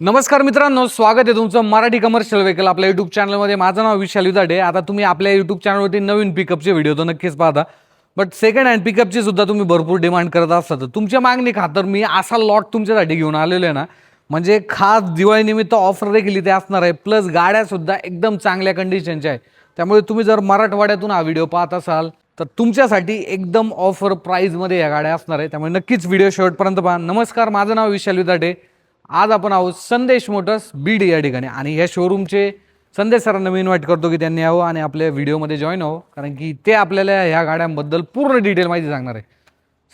नमस्कार मित्रांनो, स्वागत आहे तुमचं मराठी कमर्शियल व्हेकल आपल्या युट्यूब चॅनलमध्ये. माझं नाव विशाल युदाडे. आता तुम्ही आपल्या युट्यूब चॅनलवरती नवीन पिकअपचे व्हिडिओ तर नक्कीच पाहता, बट सेकंड हँड पिकअपची सुद्धा तुम्ही भरपूर डिमांड करत असता. तर तुमच्या मागणी खातर मी असा लॉट तुमच्यासाठी घेऊन आलेलो आहे ना, म्हणजे खास दिवाळीनिमित्त ऑफर देखील इथे असणार आहे. प्लस गाड्यासुद्धा एकदम चांगल्या कंडिशनच्या आहे. त्यामुळे तुम्ही जर मराठवाड्यातून हा व्हिडिओ पाहत असाल तर तुमच्यासाठी एकदम ऑफर प्राईजमध्ये या गाड्या असणार आहे. त्यामुळे नक्कीच व्हिडिओ शेवटपर्यंत पहा. नमस्कार, माझं नाव विशाल युदाडे. आज आपण आहोत संदेश मोटर्स बीड या ठिकाणी आणि या शोरूमचे संदेश सरांना मी इन्व्हाइट करतो की त्यांनी यावं आणि आपल्या व्हिडिओमध्ये जॉईन व्हावं, कारण की ते आपल्याला ह्या गाड्यांबद्दल पूर्ण डिटेल माहिती सांगणार आहे.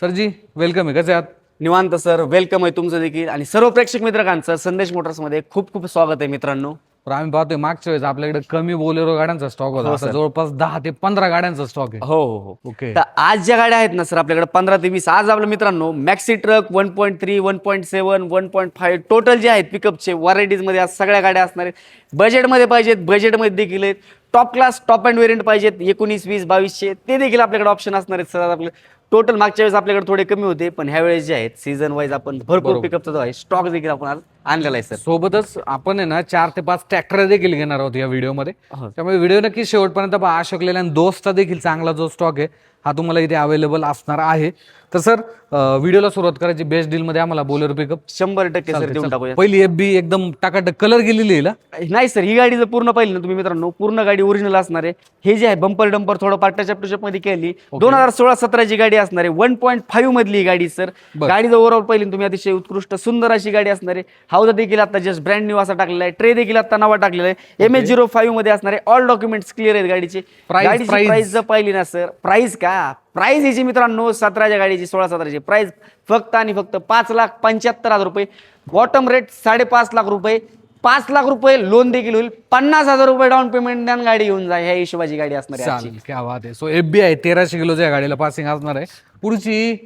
सरजी वेलकम आहे, कसे आहात? निवांत सर, वेलकम आहे तुमचं देखील आणि सर्व प्रेक्षक मित्रांचं संदेश मोटर्समध्ये खूप खूप स्वागत आहे मित्रांनो. तर आम्ही पाहतोय मागच्या वेळेस आपल्याकडे कमी बोलेरो गाड्यांचा स्टॉक होता, आता जवळपास 10 ते 15 गाड्यांचा स्टॉक आहे. हो हो हो. ओके. तर आज ज्या गाड्या आहेत ना सर आपल्याकडे 15 ते 20, आज आपल्या मित्रांनो मॅक्सी ट्रक 1.3, 1.7, 1.5 टोटल जे आहेत पिकअपचे व्हरायटीजमध्ये आज सगळ्या गाड्या असणार आहेत. बजेटमध्ये पाहिजेत, बजेटमध्ये देखील आहेत. Top class top and variant पाहिजेत 19, 20, 2200 ते देखील आपल्याकडे ऑप्शन असणार आहेत सर. आपले टोटल मागच्या वेळेस आपल्याकडे थोडे कमी होते, पण ह्या वेळेस जे आहेत सीझन वाईज आपण भरपूर पिकअपचा जो आहे स्टॉक देखील आपण आज आणलेला आहे सर. सोबतच आपण आहे ना 4 ते 5 ट्रॅक्टर देखील घेणार आहोत या व्हिडिओमध्ये. त्यामुळे व्हिडिओ नक्की शेवटपर्यंत पहा. अशोक लेलँड दोस्ता देखील चांगला जो स्टॉक आहे हा तुम्हाला इथे अवेलेबल असणार आहे. तर सर व्हिडिओला सुरुवात करायची बेस्ट डील मध्ये आम्हाला बोलेरो पिकअप 100% सर देऊन टाकूया. पहिली FB एकदम टाकाटक कलर गेलेली आहे ना? नाही सर, ही गाडी जर पूर्ण पाहिली ना तुम्ही मित्रांनो, पूर्ण गाडी ओरिजिनल असणार आहे. हे जे आहे बंपर डंपर थोडं टचअप टचअप मध्ये केली. 2016-17 ची गाडी असणार आहे. 1.5 मधली ही गाडी सर. गाडी जर ओव्हरऑल पाहिली तुम्ही अतिशय उत्कृष्ट सुंदर अशी गाडी असणार आहे. हाऊस देखील आता जस्ट ब्रँड न्यू असा टाकलेला आहे. ट्रे देखील आता नवा टाकलेला आहे. MH05 मध्ये असणार आहे. ऑल डॉक्युमेंट्स क्लिअर आहेत गाडीचे. गाडीची प्राइस जर पाहिली ना सर, प्राइस का प्राइस याची मित्रांनो 17च्या गाडीची 16-17ची प्राइस फक्त आणि फक्त 5,75,000 रुपये. बॉटम रेट 5.5 लाख रुपये. 5 लाख रुपये लोन देखील होईल. 50,000 रुपये डाऊन पेमेंट द्या, गाडी घेऊन जा. ह्या हिशोबाची गाडी असणार आहे. चालेल, क्या बात आहे. सो FB आहे 1300 किलोच्या गाडीला पासिंग असणार आहे. पुढची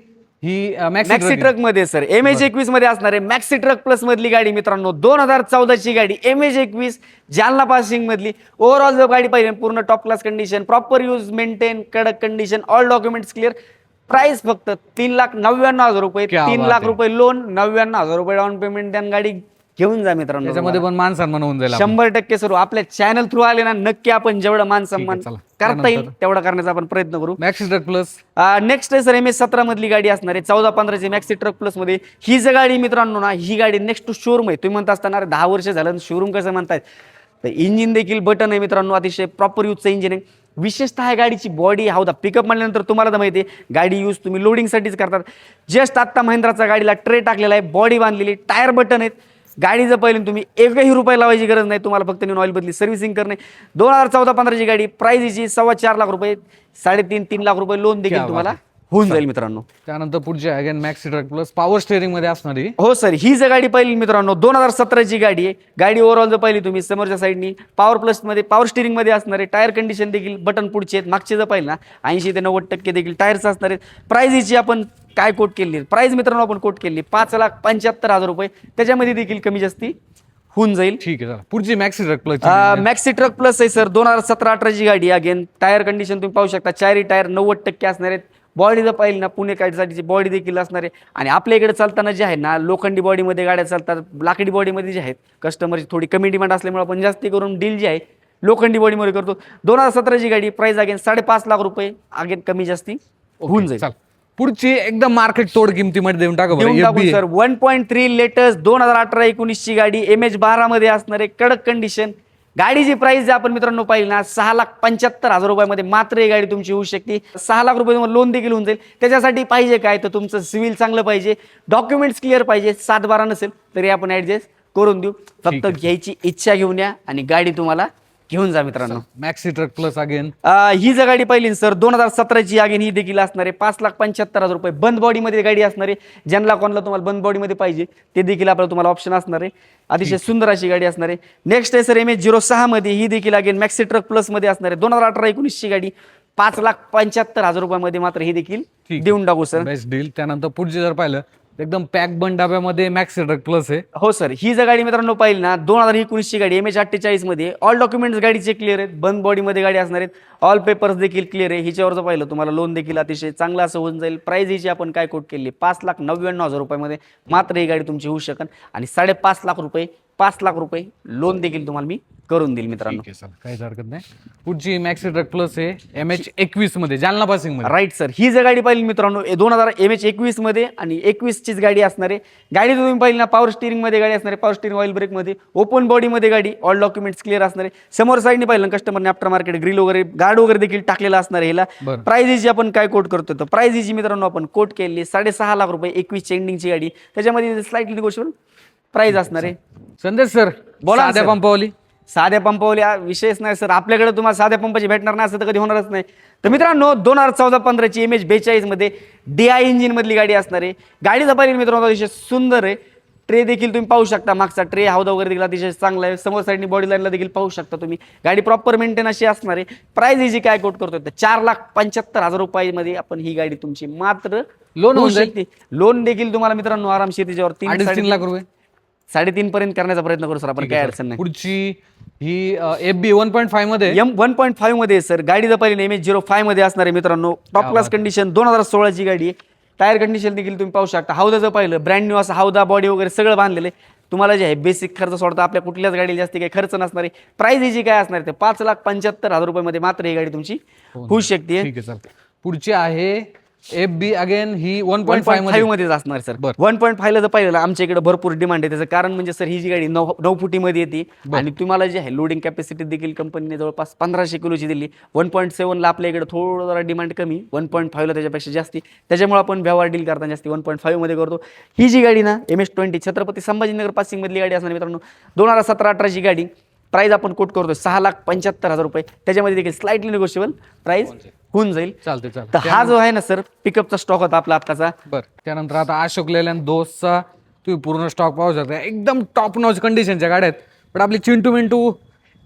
ही मॅक्सी ट्रक मध्ये सर MH21 मध्ये असणार आहे. मॅक्सी ट्रक प्लस मधली गाडी मित्रांनो 2014 ची गाडी MH21 जालना पासिंग मधली. ओव्हरऑल जर गाडी पाहिजे पूर्ण top class condition, proper use, maintain, कडक condition, all documents clear. Price फक्त 3,99,000 रुपये. 3 लाख रुपये लोन, 99,000 रुपये डाऊन पेमेंट द्या, गाडी घेऊन जा मित्रांनो. त्याच्यामध्ये पण मान सन्मान होऊन जाईल. 100% सर. आपल्या चॅनल थ्रू आले ना, नक्की आपण जेवढं मान सन्मान चला. करता येईल तेवढा करण्याचा आपण प्रयत्न करू. मॅक्सी ट्रक प्लस नेक्स्ट आहे सर MH17 मधली गाडी असणार आहे. 14-15ची मॅक्सी ट्रक प्लस मध्ये ही जी गाडी मित्रांनो ना, ही गाडी नेक्स्ट टू शोरूम आहे. तुम्ही म्हणता असताना 10 वर्ष झालं शोरूम कसं म्हणतायत, तर इंजिन देखील बटन आहे मित्रांनो, अतिशय प्रॉपर यूजचं इंजिन आहे. विशेषतः ह्या गाडीची बॉडी हौदा पिकअप म्हणल्यानंतर तुम्हाला तर माहिती आहे गाडी यूज तुम्ही लोडिंगसाठीच करतात. जस्ट आत्ता महिंद्राचा गाडीला ट्रे टाकलेला आहे, बॉडी बांधलेली, टायर बटन आहेत. गाडी जर पाहिली तुम्ही एकही रुपये लावायची गरज नाही, तुम्हाला फक्त नेऊन ऑइल बदली सर्व्हिसिंग करणे. 2014-15ची गाडी प्राइस हिची 4.25 लाख रुपये. 3.5 लाख रुपये लोन देखील तुम्हाला होऊन जाईल मित्रांनो. त्यानंतर पुढची again maxi truck plus power steering मध्ये असणारी. हो सर, ही जर गाडी पाहिली मित्रांनो 2017ची गाडी आहे. गाडी ओव्हरऑल जर पाहिली तुम्ही समोरच्या साईडनी पॉवर प्लस मध्ये पॉवर स्टिअरिंग मध्ये असणार आहे. टायर कंडिशन देखील बटन पुढचे आहेत. मागचे जर पाहिजे ना 80 ते 90% देखील टायर्स असणार आहेत. प्राइस हिची आपण काय कोट केली, प्राइस मित्रांनो आपण कोट केली 5,75,000 रुपये. त्याच्यामध्ये देखील कमी जास्ती होऊन जाईल. ठीक आहे. पुढची maxi truck plus maxi truck plus आहे सर. 2017-18ची गाडी. अगेन टायर कंडिशन तुम्ही पाहू शकता. चारही टायर 90% असणार आहेत. बॉडी जर पाहिली ना पुणे गाडीसाठीची बॉडी देखील असणार आहे. आणि आपल्या इकडे चालताना जे आहे ना लोखंडी बॉडीमध्ये गाड्या चालतात, लाकडी बॉडीमध्ये जे आहेत कस्टमरची थोडी कमी डिमांड असल्यामुळे आपण जास्ती करून डील जी आहे लोखंडी बॉडीमध्ये करतो. 2017ची गाडी प्राइस अगेन 5.5 लाख रुपये. अगेन कमी जास्ती होऊन जाईल. पुढची एकदम मार्केट तोड किमतीमध्ये देऊन टाकू सर. 1.3 लेटेस्ट 2018-19ची गाडी MH12 मध्ये असणार आहे. कडक कंडिशन. गाडीची प्राइस जर आपण मित्रांनो पाहिली ना 6,75,000 रुपयामध्ये मात्र ही गाडी तुमची होऊ शकते. 6 लाख रुपये तुम्हाला लोन देखील होऊन जाईल. त्याच्यासाठी पाहिजे काय, तर तुमचं सिव्हिल चांगलं पाहिजे, डॉक्युमेंट्स क्लिअर पाहिजे. 7-12 नसेल तरी आपण ऍडजस्ट करून देऊ. फक्त घ्यायची इच्छा घेऊन या आणि गाडी तुम्हाला घेऊन जा मित्रांनो. मॅक्सी ट्रक प्लस अगेन ही जर गाडी पाहिली सर 2017ची अगेन ही देखील असणार आहे. 5,75,000 रुपये. बंद बॉडीमध्ये गाडी असणार आहे. ज्यांना कोणाला तुम्हाला बंद बॉडीमध्ये पाहिजे ते देखील आपल्याला तुम्हाला ऑप्शन असणार आहे. अतिशय सुंदर अशी गाडी असणार आहे. नेक्स्ट आहे सर MH06 मध्ये. ही देखील अगेन मॅक्सी ट्रक प्लस मध्ये असणार आहे. 2018-19ची गाडी 5,75,000 रुपयामध्ये मात्र ही देखील देऊन टाकू सर. Best deal. त्यानंतर पुढची जर पाहिलं एकदम पॅक बन डब्यामध्ये मॅक्सी ट्रक प्लस आहे. हो सर, ही जर गाडी मित्रांनो पाहिली ना 2019ची गाडी MH48 मध्ये. ऑल डॉक्युमेंट्स गाडीचे क्लिअर आहेत. बंद बॉडीमध्ये गाडी असणार आहेत. ऑल पेपर्स देखील क्लिअर आहे. हिच्यावर जर पाहिलं तुम्हाला लोन देखील अतिशय चांगलं असं होऊन जाईल. प्राइस हिची आपण काय कोट केली 5,99,000 रुपयामध्ये मात्र ही गाडी तुमची होऊ शकेल आणि 5.5 लाख रुपये 5 लाख रुपये लोन देखील तुम्हाला मी करून देईल मित्रांनो. ठीक आहे, चला काहीच हरकत नाही. पुढची मॅक्सी ट्रक प्लस आहे MH21 मध्ये, जालना पासिंग मध्ये. राईट सर, ही जर गाडी पाहिली मित्रांनो 2000 MH21 मध्ये आणि 21 चीच गाडी असणार आहे. गाडी तुम्ही पाहिली ना, पॉवर स्टिअरिंग मध्ये गाडी असणार आहे, पॉवर स्टिअरिंग ऑइल ब्रेक मध्ये, ओपन बॉडी मध्ये गाडी, ऑल डॉक्युमेंट्स क्लिअर असणार आहे. समोर साईडने पाहिलं ना, कस्टमरने आफ्टर मार्केट ग्रिल वगैरे गार्ड वगैरे देखील टाकलेला असणार आहे. हिला प्राइस आपण काय कोट करतो, तर प्राइस मित्रांनो आपण कोट केली 6.5 लाख रुपये 21 एंडिंगची गाडी. त्याच्यामध्ये स्लाइटली निगोशिएबल प्राइस असणार आहे. संदेश सर, बोला साध्या सर. पंपावली. साध्या पंपावली विषयच नाही सर, आपल्याकडे तुम्हाला साध्या पंपाची भेटणार नाही असं तर कधी होणारच नाही. तर मित्रांनो 2014-15ची MH42 मध्ये DI इंजिन मधली गाडी असणार आहे. गाडीचा पाहिजे मित्रांनो अतिशय सुंदर आहे. ट्रे देखील तुम्ही पाहू शकता, मागचा ट्रे हौदा वगैरे देखील अतिशय चांगला आहे. समोर साईडनी बॉडी लाईनला देखील पाहू शकता तुम्ही. गाडी प्रॉपर मेंटेन अशी असणार आहे. प्राइस हिची काय कोट करतोय तर 4,75,000 रुपयामध्ये आपण ही गाडी तुमची मात्र लोन होऊन जाईल. लोन देखील तुम्हाला मित्रांनो आरामशीर त्याच्यावर 3.5 लाख रुपये 3.5 पर्यंत करण्याचा प्रयत्न करू सर आपण, काय अडचण नाही. पुढची ही FB 1.5 मध्ये, 1.5 मध्ये सर. गाडी जर पाहिली MH05 मध्ये असणार आहे मित्रांनो. टॉप क्लास कंडिशन 2016ची गाडी आहे. टायर कंडिशन देखील तुम्ही पाहू शकता. हौदा जर पाहिलं ब्रँड न्यू असं हौदा बॉडी वगैरे सगळं बांधलेलं आहे. तुम्हाला जे आहे बेसिक खर्च सोडता आपल्या कुठल्याच गाडीला जास्त काही खर्च नसणार आहे. प्राइस हिची काय असणार आहे 5,75,000 रुपयामध्ये मात्र ही गाडी तुमची होऊ शकते. ठीक आहे सर. पुढची आहे FB अगेन ही 1.5 मध्येच असणार सर. बरं. 1.5 ला जर पाहिलं ना, आमच्या इकडे भरपूर डिमांड आहे. त्याचं कारण म्हणजे सर ही जी गाडी 9 फुटीमध्ये येते आणि तुम्हाला जे आहे लोडिंग कॅपॅसिटी देखील कंपनीने जवळपास 1500 किलोची दिली. 1.7 ला आपल्या इकडे थोडं जरा डिमांड कमी, 1.5 ला त्याच्यापेक्षा जास्ती. त्याच्यामुळे आपण व्यवहार डील करताना जास्ती 1.5 मध्ये करतो. ही जी गाडी ना MH20 छत्रपती संभाजीनगर पासिंग मधली गाडी असणार मित्रांनो. 2017-18ची गाडी. प्राइस आपण कोट करतो 6,75,000 रुपये. त्याच्यामध्ये देखील स्लाइटली निगोशिएबल प्राइस होऊन जाईल. चालते. तर हा जो आहे ना सर पिकअपचा स्टॉक होता आपला आत्ताचा. बरं, त्यानंतर आता अशोक लेलँड दोस्तचा तुम्ही पूर्ण स्टॉक पाहू शकता. एकदम टॉप नॉच कंडिशनच्या गाड्या आहेत. पण आपली चिंटू मिंटू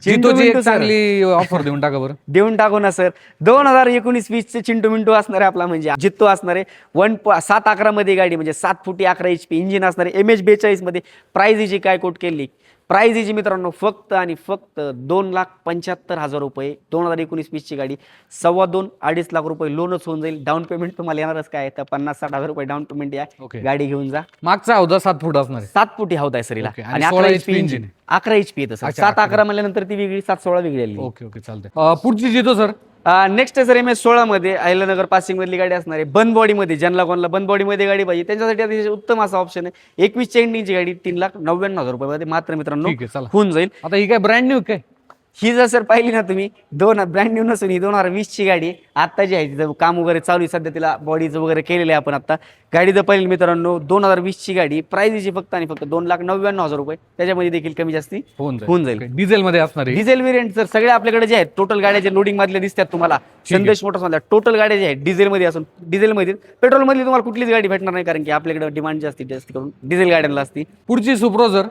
जितोची एक चांगली ऑफर देऊन टाका बरं. देऊन टाकू ना सर. 2019-20 चे चिंटू मिंटू असणार आहे आपला, म्हणजे जित्तो असणार आहे. 711 मध्ये गाडी, म्हणजे 7 फुटी 11 HP इंजिन असणार आहे. MH42 मध्ये. प्राइस हिची काय कोट केली, प्राइस हिची मित्रांनो फक्त आणि फक्त 2,75,000 रुपये. 2019-20 ची गाडी. 2.25-2.5 लाख रुपये लोनच होऊन जाईल. डाऊन पेमेंट तुम्हाला येणारच काय तर 50-60,000 रुपये डाऊन पेमेंट या. गाडी घेऊन जा. मागचा हौदा 7 फूट असणार आहे. 7 फुटी हौदा आहे सर हिला. आणि 11 HP इंजिन. 11 HP येतं सर. 711 म्हणल्यानंतर ती वेगळी, 716 वेगळी आली. ओके चालतंय. पुढची जितो सर. नेक्स्ट आहे सर MH16 मध्ये अहिल्यानगर पासिंग मधली गाडी असणार आहे. बंद बॉडी मध्ये, ज्यांना कोणाला बंद बॉडी मध्ये गाडी पाहिजे त्यांच्यासाठी अतिशय उत्तम असा ऑप्शन आहे. 21 एंडिंगची गाडी 3,99,000 रुपयामध्ये मात्र मित्रांनो होऊन जाईल. आता ही काय ब्रँड न्यू काय, ही जर सर पाहिली ना तुम्ही, ब्रँड न्यू नसून ही 2020 ची गाडी आहे. आता जी आहे तिचं काम वगैरे चालू आहे सध्या, तिला बॉडीचं वगैरे केलेलं आहे आपण आता. गाडी जर पाहिली मित्रांनो 2020 ची गाडी. प्राइस फक्त आणि फक्त 2,99,000 रुपये. त्याच्यामध्ये देखील कमी जास्ती होऊन जाईल. डिझेल मध्ये असणार आहे. डिझेल व्हेरियंट सर सगळे आपल्याकडे जे आहेत टोटल गाड्या जे लोडिंग मधले दिसतात तुम्हाला संदेश मोटर्स मधल्या टोटल गाड्या जे आहेत डिझेल मध्ये असून डिझेल मध्ये, पेट्रोल मधली तुम्हाला कुठलीच गाडी भेटणार नाही, कारण की आपल्याकडे डिमांड जास्तीत जास्त करून डिझेल गाड्यांना असते. पुढची सुप्रोजर.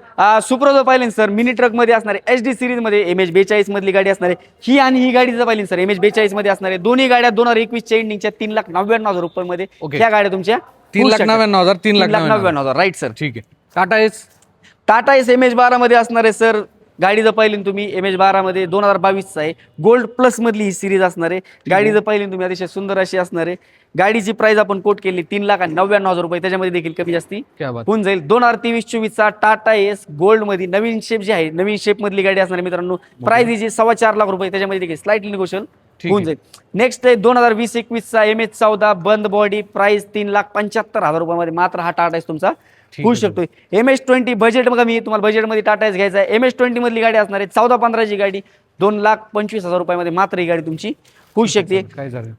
सुप्रोजो पाहिली सर मिनी ट्रक मध्ये असणार आहे. HD सिरीज मध्ये MH42 मधली गाडी असणार आहे. ही आणि ही गाडी जर पाहिली सर MH42 मध्ये असणार आहे. दोन्ही गाड्या 2021 च्या एंडिंगच्या 3,99,000 रुपयामध्ये ह्या गाड्या तुमच्या 3,99,000 3,99,000 राईट सर. ठीक आहे. टाटा एस MH12 मध्ये असणार आहे सर. गाडी जर पाहिली तुम्ही MH12 मध्ये 2022 आहे. गोल्ड प्लस मधली ही सिरीज असणार आहे. गाडी जर पाहिली तुम्ही अतिशय सुंदर अशी असणार आहे. गाडीची प्राइस आपण कोट केली 3,99,000 रुपये. त्याच्यामध्ये देखील कमी जास्ती होऊन जाईल. 2023-24 चा टाटा एस गोल्ड मध्ये नवीन शेप जी आहे, नवीन शेप मधली गाडी असणार आहे मित्रांनो. प्राइस हिची 4.25 लाख रुपये. त्याच्यामध्ये देखील स्लाइटली निगोशिएबल होऊन जाईल. नेक्स्ट आहे 2020-21 चा MH14 बंद बॉडी. प्राइस 3,75,000 रुपयामध्ये मात्र हा टाटा एस तुमचा होऊ शकतोय. MH20 बजेट बघा, मी तुम्हाला बजेटमध्ये टाटा एस घ्यायचा आहे. MH20 मधली गाडी असणार आहे. 14-15 ची गाडी 2,25,000 रुपयामध्ये मात्र ही गाडी तुमची होऊ शकते.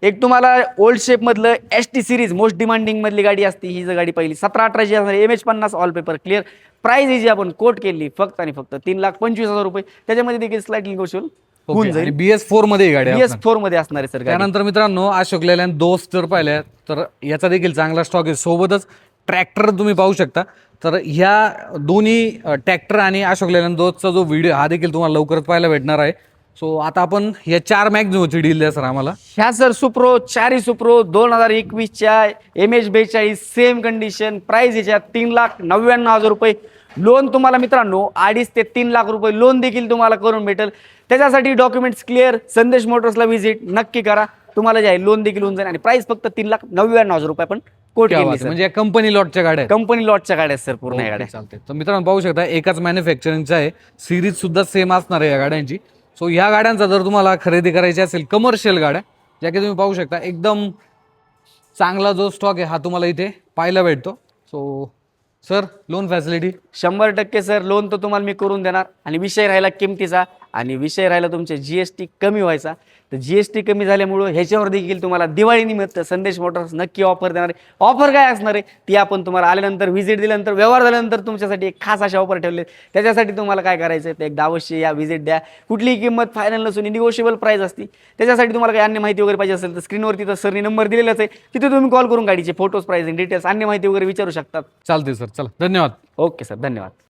एक तुम्हाला ओल्ड शेप मधलं ST सिरीज मोस्ट डिमांडिंग मधली गाडी असते. ही जर गाडी पहिली 17-18 ची असणार MH50 all paper clear. Price ही जी आपण कोट केली फक्त आणि फक्त 3,25,000 रुपये. त्याच्यामध्ये देखील स्लाइटली निगोशिएबल होऊन जाईल. BS4 मध्ये गाडी BS4 मध्ये असणार आहे सर. त्यानंतर मित्रांनो अशोक लेलँड दोस्त जर पाहिल्या तर याचा देखील चांगला स्टॉक आहे. सोबतच ट्रॅक्टर तुम्ही पाहू शकता. तर ह्या दोन्ही ट्रॅक्टर आणि अशोक लेलँड दोस्तचा जो व्हिडिओ हा देखील तुम्हाला लवकरच पाहायला भेटणार आहे. सो आता आपण या 4 मॅक्झिमोची डील द्या सर आम्हाला. ह्या सर सुप्रो 4 सुप्रो 2021 च्या MH42 सेम कंडिशन. प्राइस याच्या 3,99,000 रुपये. लोन तुम्हाला मित्रांनो 2.5 ते 3 लाख रुपये लोन देखील तुम्हाला करून भेटेल. त्याच्यासाठी डॉक्युमेंट्स क्लिअर संदेश मोटर्सला व्हिजिट नक्की करा. तुम्हाला जे आहे लोन देखील होऊन जाईल आणि प्राइस फक्त 3,99,000 रुपये आपण कोट क्या केली बात आहे. सर. म्हणजे कंपनी लॉटच्या गाड्या आहेत. कंपनी लॉटच्या गाड्या आहेत सर पूर्ण या गाड्या. चालते. तर मित्रांनो पाहू शकता एकाच मॅन्युफॅक्चरिंगचा आहे, सिरीज सुद्धा सेम असणार आहे या गाड्यांची. सो ह्या गाड्यांचा जर तुम्हाला खरेदी करायची असेल कमर्शियल गाड्या, ज्या की तुम्ही पाहू शकता एकदम चांगला जो स्टॉक आहे हा तुम्हाला इथे पाहायला भेटतो. So sir loan facility 100% sir loan तर तुम्हाला मी करून देणार. आणि विषय राहिला किमतीचा आणि विषय राहिला तुमचे जीएसटी कमी व्हायचा. तर जीएसटी कमी झाल्यामुळं ह्याच्यावर देखील तुम्हाला दिवाळी निमित्त संदेश मोटर्स नक्की ऑफर देणार आहे. ऑफर काय असणार आहे ती आपण तुम्हाला आल्यानंतर व्हिजिट दिल्यानंतर व्यवहार झाल्यानंतर तुमच्यासाठी एक खास अशा ऑफर ठेवले. त्याच्यासाठी तुम्हाला काय करायचं आहे ते एकदा अवश्य या व्हिजिट द्या. कुठलीही किंमत फायनल नसून निगोशिएबल प्राइस असते. त्याच्यासाठी तुम्हाला काही अन्य माहिती वगैरे पाहिजे असेल तर स्क्रीनवरती तर सरनी नंबर दिलेलाच आहे, तिथे तुम्ही कॉल करून गाडीचे फोटोज प्राइसिंग डिटेल्स अन्य माहिती वगैरे विचारू शकतात. चालते सर. चला धन्यवाद. ओके सर धन्यवाद.